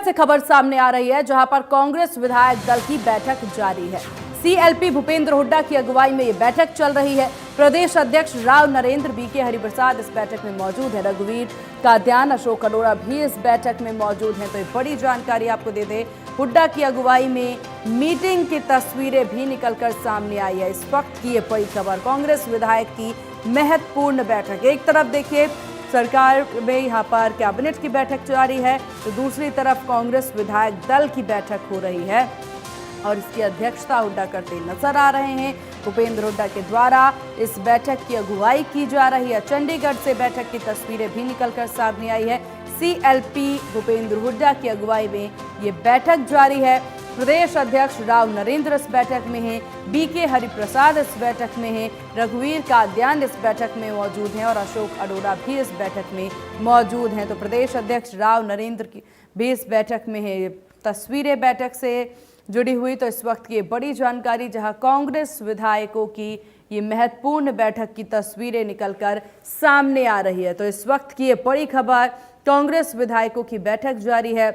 से खबर सामने आ रही है, जहां पर कांग्रेस विधायक दल की बैठक जारी है। सीएलपी भूपेंद्र हुड्डा की अगुवाई में ये बैठक चल रही है। प्रदेश अध्यक्ष राव नरेंद्र, बीके हरिप्रसाद इस बैठक में मौजूद है। रघुवीर काद्यान, अशोक अरोड़ा भी इस बैठक में मौजूद हैं। तो ये बड़ी जानकारी आपको दे दें, हुड्डा की अगुवाई में मीटिंग की तस्वीरें भी निकलकर सामने आई है। इस वक्त की ये बड़ी खबर, कांग्रेस विधायक की महत्वपूर्ण बैठक। एक तरफ देखिए सरकार में यहाँ पर कैबिनेट की बैठक जारी है, तो दूसरी तरफ कांग्रेस विधायक दल की बैठक हो रही है और इसकी अध्यक्षता हुड्डा करते नजर आ रहे हैं। भूपेंद्र हुड्डा के द्वारा इस बैठक की अगुवाई की जा रही है। चंडीगढ़ से बैठक की तस्वीरें भी निकलकर सामने आई है। सीएलपी भूपेंद्र हुड्डा की अगुवाई में ये बैठक जारी है। प्रदेश अध्यक्ष राव नरेंद्र इस बैठक में हैं, बीके हरिप्रसाद इस बैठक में हैं, रघुवीर काद्यान इस बैठक में मौजूद हैं और अशोक अरोड़ा भी इस बैठक में मौजूद हैं। तो प्रदेश अध्यक्ष राव नरेंद्र की भी इस बैठक में है। तस्वीरें बैठक से जुड़ी हुई, तो इस वक्त की बड़ी जानकारी, जहां कांग्रेस विधायकों की ये महत्वपूर्ण बैठक की तस्वीरें निकलकर सामने आ रही है। तो इस वक्त की ये बड़ी खबर, कांग्रेस विधायकों की बैठक जारी है।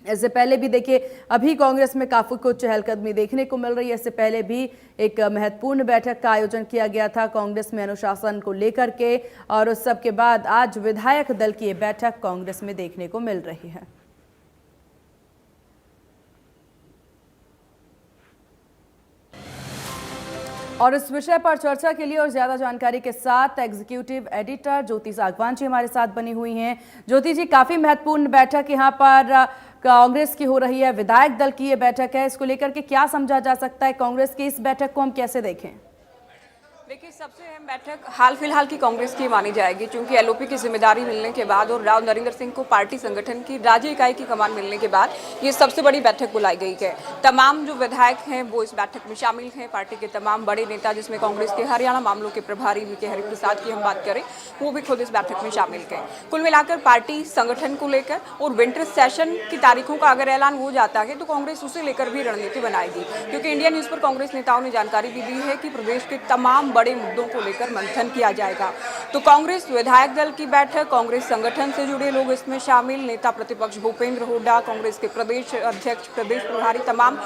इससे पहले भी देखिए, अभी कांग्रेस में काफी कुछ चहलकदमी देखने को मिल रही है। इससे पहले भी एक महत्वपूर्ण बैठक का आयोजन किया गया था कांग्रेस में अनुशासन को लेकर के, और उस सब के बाद आज विधायक दल की ये बैठक कांग्रेस में देखने को मिल रही है। और इस विषय पर चर्चा के लिए और ज्यादा जानकारी के साथ एग्जीक्यूटिव एडिटर ज्योति सागवान जी हमारे साथ बनी हुई हैं। ज्योति जी, काफी महत्वपूर्ण बैठक यहाँ पर कांग्रेस की हो रही है, विधायक दल की ये बैठक है, इसको लेकर के क्या समझा जा सकता है? कांग्रेस की इस बैठक को हम कैसे देखें? देखिए, सबसे अहम बैठक हाल फिलहाल की कांग्रेस की मानी जाएगी, क्योंकि एलओपी की जिम्मेदारी मिलने के बाद और राव नरेंद्र सिंह को पार्टी संगठन की राज्य इकाई की कमान मिलने के बाद ये सबसे बड़ी बैठक बुलाई गई है। तमाम जो विधायक हैं वो इस बैठक में शामिल हैं। पार्टी के तमाम बड़े नेता, जिसमें कांग्रेस के हरियाणा मामलों के प्रभारी बीके हरिप्रसाद की हम बात करें, वो भी खुद इस बैठक में शामिल हैं। कुल मिलाकर पार्टी संगठन को लेकर और विंटर सेशन की तारीखों का अगर ऐलान हो जाता है तो कांग्रेस उसे लेकर भी रणनीति बनाएगी, क्योंकि इंडिया न्यूज पर कांग्रेस नेताओं ने जानकारी भी दी है कि प्रदेश के तमाम बड़े मुद्दों को लेकर मंथन किया जाएगा। तो कांग्रेस विधायक दल की बैठक, कांग्रेस संगठन से जुड़े लोग इसमें शामिल, नेता प्रतिपक्ष भूपेंद्र हुड्डा, कांग्रेस के प्रदेश अध्यक्ष, प्रदेश प्रभारी, तमाम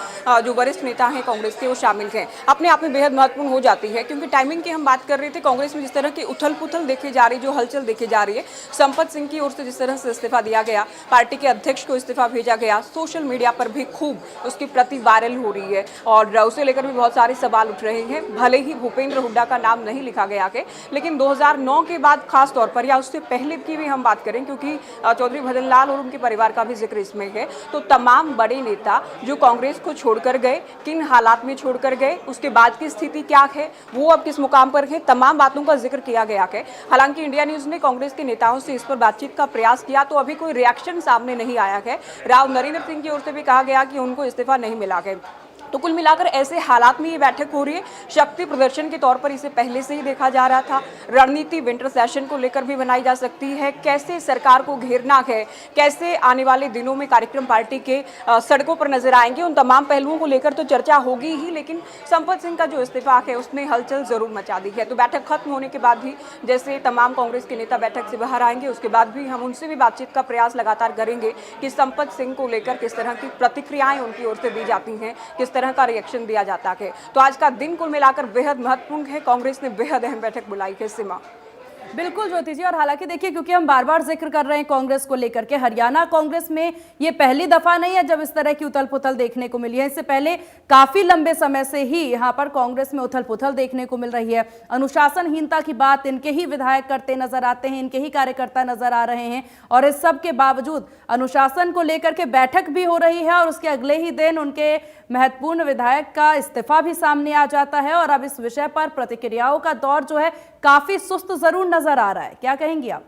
जो वरिष्ठ नेता हैं कांग्रेस के, वो शामिल हैं। अपने आप में बेहद महत्वपूर्ण हो जाती है, क्योंकि टाइमिंग की हम बात कर रहे थे। कांग्रेस में जिस तरह की उथल पुथल देखी जा रही, जो हलचल देखी जा रही है, संपत सिंह की ओर से जिस तरह से इस्तीफा दिया गया, पार्टी के अध्यक्ष को इस्तीफा भेजा गया, सोशल मीडिया पर भी खूब उसकी प्रति वायरल हो रही है और उसे लेकर भी बहुत सारे सवाल उठ रहे हैं। भले ही भूपेंद्र हुड्डा का नाम नहीं लिखा गया है, लेकिन 2009 के बाद खास तौर पर, या उससे पहले की भी हम बात करें, क्योंकि चौधरी भजन लाल और उनके परिवार का भी जिक्र इसमें है, तो तमाम बड़े नेता जो कांग्रेस को छोड़कर गए, किन हालात में छोड़कर गए, उसके बाद की स्थिति क्या है, वो अब किस मुकाम पर है, तमाम बातों का जिक्र किया गया है। हालांकि इंडिया न्यूज ने कांग्रेस के नेताओं से इस पर बातचीत का प्रयास किया, तो अभी कोई रिएक्शन सामने नहीं आया है। राव नरेंद्र सिंह की ओर से भी कहा गया कि उनको इस्तीफा नहीं मिला है। तो कुल मिलाकर ऐसे हालात में ये बैठक हो रही है। शक्ति प्रदर्शन के तौर पर इसे पहले से ही देखा जा रहा था। रणनीति विंटर सेशन को लेकर भी बनाई जा सकती है, कैसे सरकार को घेरना है, कैसे आने वाले दिनों में कार्यक्रम पार्टी के सड़कों पर नजर आएंगे, उन तमाम पहलुओं को लेकर तो चर्चा होगी ही। लेकिन संपत सिंह का जो इस्तीफा है उसने हलचल जरूर मचा दी है। तो बैठक खत्म होने के बाद भी जैसे तमाम कांग्रेस के नेता बैठक से बाहर आएंगे, उसके बाद भी हम उनसे भी बातचीत का प्रयास लगातार करेंगे कि संपत सिंह को लेकर किस तरह की प्रतिक्रियाएं उनकी ओर से दी जाती हैं, किस तरह का रिएक्शन दिया जाता है। तो आज का दिन कुल मिलाकर बेहद महत्वपूर्ण है। कांग्रेस ने बेहद अहम बैठक बुलाई है। सीमा, बिल्कुल ज्योति जी, और हालांकि देखिए, क्योंकि हम बार बार जिक्र कर रहे हैं कांग्रेस को लेकर के, हरियाणा कांग्रेस में ये पहली दफा नहीं है जब इस तरह की उथल पुथल देखने को मिली है। इससे पहले काफी लंबे समय से ही यहाँ पर कांग्रेस में उथल पुथल देखने को मिल रही है। अनुशासनहीनता की बात इनके ही विधायक करते नजर आते हैं, इनके ही कार्यकर्ता नजर आ रहे हैं, और इस सब के बावजूद अनुशासन को लेकर के बैठक भी हो रही है और उसके अगले ही दिन उनके महत्वपूर्ण विधायक का इस्तीफा भी सामने आ जाता है। और अब इस विषय पर प्रतिक्रियाओं का दौर जो है काफी सुस्त जरूर नजर आ रहा है। क्या कहेंगी आप?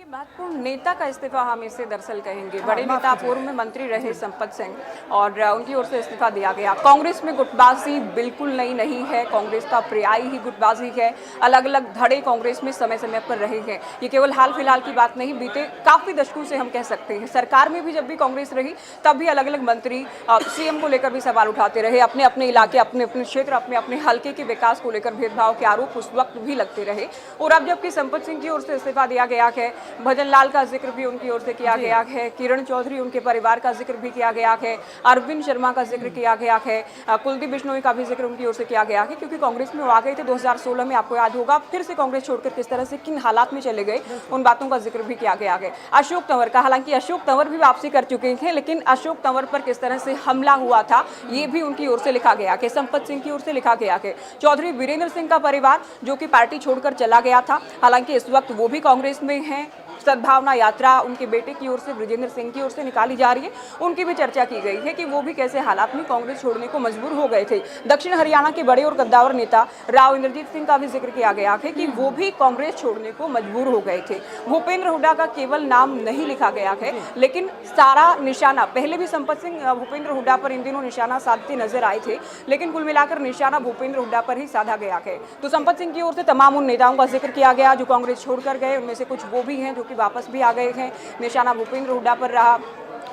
महत्वपूर्ण नेता का इस्तीफा हम इसे दरअसल कहेंगे। बड़े नेता, पूर्व में मंत्री रहे संपत सिंह, और उनकी ओर से इस्तीफा दिया गया। कांग्रेस में गुटबाजी बिल्कुल नहीं है। कांग्रेस का पर्याय ही गुटबाजी है। अलग अलग धड़े कांग्रेस में समय समय पर रहे हैं। ये केवल हाल फिलहाल की बात नहीं, बीते काफी दशकों से हम कह सकते हैं। सरकार में भी जब भी कांग्रेस रही तब भी अलग अलग मंत्री सीएम को लेकर भी सवाल उठाते रहे। अपने अपने इलाके, अपने अपने क्षेत्र, अपने अपने हल्के के विकास को लेकर भेदभाव के आरोप उस वक्त भी लगते रहे। और अब जबकि संपत सिंह की ओर से इस्तीफा दिया गया है, भजन लाल का जिक्र भी उनकी ओर से किया गया है, किरण चौधरी उनके परिवार का जिक्र भी किया गया है, अरविंद शर्मा का जिक्र किया गया है, कुलदीप बिश्नोई का भी जिक्र उनकी ओर से किया गया है, क्योंकि कांग्रेस में वो आ गए थे 2016 में, आपको याद होगा, फिर से कांग्रेस छोड़कर किस तरह से किन हालात में चले गए, उन बातों का जिक्र भी किया गया है। अशोक तंवर का, हालांकि अशोक तंवर भी वापसी कर चुके थे, लेकिन अशोक तंवर पर किस तरह से हमला हुआ था ये भी उनकी ओर से लिखा गया है, संपत सिंह की ओर से लिखा गया है। चौधरी वीरेंद्र सिंह का परिवार जो कि पार्टी छोड़कर चला गया था, हालांकि इस वक्त वो भी कांग्रेस में हैं। सद्भावना यात्रा उनके बेटे की ओर से, ब्रजेंद्र सिंह की ओर से निकाली जा रही है, उनकी भी चर्चा की गई है कि वो भी कैसे हालात में कांग्रेस छोड़ने को मजबूर हो गए थे। दक्षिण हरियाणा के बड़े और कद्दावर नेता राव इंद्रजीत सिंह का भी जिक्र किया गया है कि वो भी कांग्रेस छोड़ने को मजबूर हो गए थे। भूपेंद्र हुड्डा का केवल नाम नहीं लिखा गया है, लेकिन सारा निशाना, पहले भी संपत सिंह भूपेंद्र हुड्डा पर इन दिनों निशाना साधते नजर आए थे, लेकिन कुल मिलाकर निशाना भूपेंद्र हुड्डा पर ही साधा गया है। तो संपत सिंह की ओर से तमाम उन नेताओं का जिक्र किया गया जो कांग्रेस छोड़कर गए, उनमें से कुछ वो भी हैं जो कि वापस भी आ गए हैं। निशाना भूपेंद्र हुड्डा पर रहा।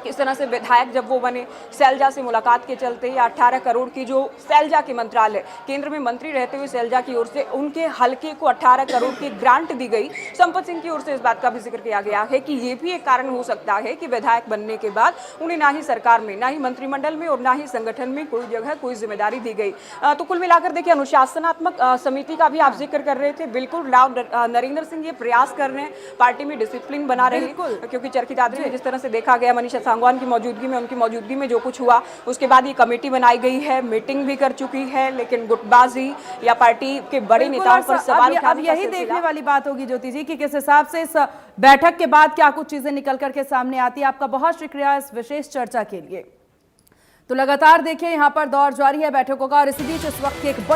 किस तरह से विधायक जब वो बने, सैलजा से मुलाकात के चलते या 18 करोड़ की जो सैलजा के मंत्रालय, केंद्र में मंत्री रहते हुए सैलजा की ओर से उनके हलके को 18 करोड़ की ग्रांट दी गई। संपत सिंह की ओर से इस बात का भी जिक्र किया गया है कि ये भी एक कारण हो सकता है कि विधायक बनने के बाद उन्हें ना ही सरकार में, ना ही मंत्रिमंडल में और ना ही संगठन में कोई जगह, कोई जिम्मेदारी दी गई। तो कुल मिलाकर देखिए, अनुशासनात्मक समिति का भी आप जिक्र कर रहे थे, बिल्कुल राव नरेंद्र सिंह ये प्रयास कर रहे हैं पार्टी में डिसिप्लिन बना रहे हैं, क्योंकि चरखी दादरी में जिस तरह से देखा गया मनीषा सांगवान की मौजूदगी में, उनकी मौजूदगी में जो कुछ हुआ, उसके बाद ये कमेटी बनाई गई है, मीटिंग भी कर चुकी है, लेकिन गुटबाजी या पार्टी के बड़े नेताओं पर सवाल अब यही देखने वाली बात होगी ज्योति जी कि किस हिसाब से इस बैठक के बाद क्या कुछ चीजें निकल करके सामने आती है। आपका बहुत शुक्रिया इस विशेष चर्चा के लिए। तो लगातार देखिए यहाँ पर दौर जारी है बैठकों का, और इसी बीच इस वक्त एक